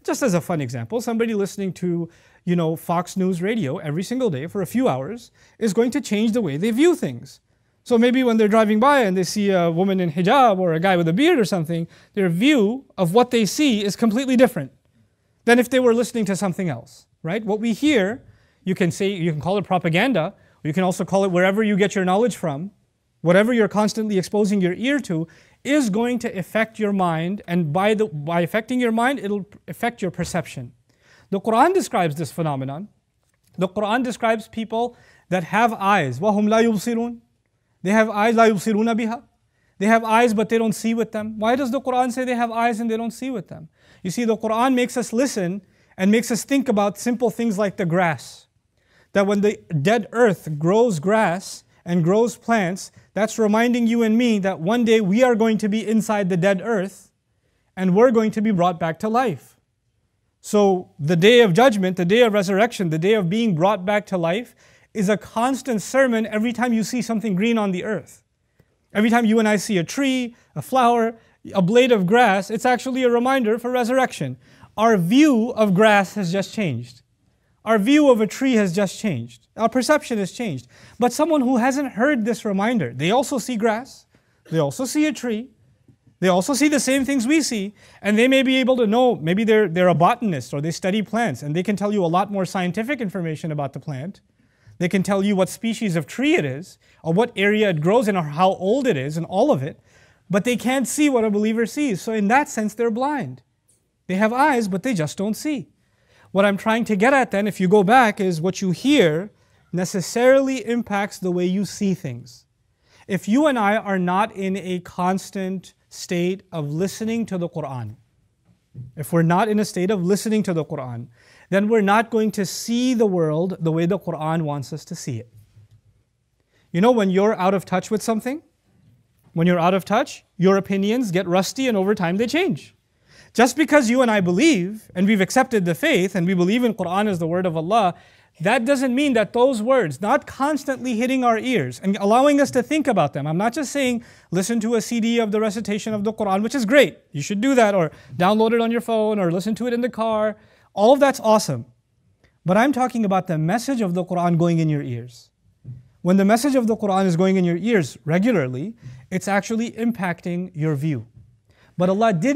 Just as a fun example, somebody listening to, Fox News radio every single day for a few hours is going to change the way they view things. So maybe when they're driving by and they see a woman in hijab or a guy with a beard or something, their view of what they see is completely different than if they were listening to something else, right? What we hear, you can call it propaganda, or you can also call it wherever you get your knowledge from. Whatever you're constantly exposing your ear to is going to affect your mind, and by affecting your mind, it'll affect your perception. The Qur'an describes this phenomenon. The Qur'an describes people that have eyes. وَهُمْ لَا يُبْصِرُونَ. They have eyes, لَا يُبْصِرُونَ بِهَا. They have eyes, but they don't see with them. Why does the Qur'an say they have eyes and they don't see with them? You see, the Qur'an makes us listen and makes us think about simple things like the grass. That when the dead earth grows grass and grows plants, that's reminding you and me that one day we are going to be inside the dead earth and we're going to be brought back to life. So the day of judgment, the day of resurrection, the day of being brought back to life is a constant sermon every time you see something green on the earth. Every time you and I see a tree, a flower, a blade of grass, it's actually a reminder for resurrection. Our view of grass has just changed. Our view of a tree has just changed. Our perception has changed. But someone who hasn't heard this reminder, they also see grass, they also see a tree, they also see the same things we see, and they may be able to know, maybe they're a botanist or they study plants, and they can tell you a lot more scientific information about the plant. They can tell you what species of tree it is, or what area it grows in, or how old it is, and all of it. But they can't see what a believer sees. So in that sense, they're blind. They have eyes, but they just don't see. What I'm trying to get at then, if you go back, is what you hear necessarily impacts the way you see things. If you and I are not in a constant state of listening to the Qur'an, if we're not in a state of listening to the Qur'an, then we're not going to see the world the way the Qur'an wants us to see it. You know, when you're out of touch with something, when you're out of touch, your opinions get rusty and over time they change. Just because you and I believe, and we've accepted the faith, and we believe in Qur'an as the word of Allah, that doesn't mean that those words, not constantly hitting our ears and allowing us to think about them. I'm not just saying listen to a CD of the recitation of the Qur'an, which is great. You should do that, or download it on your phone, or listen to it in the car. All of that's awesome. But I'm talking about the message of the Qur'an going in your ears. When the message of the Qur'an is going in your ears regularly, it's actually impacting your view. But Allah did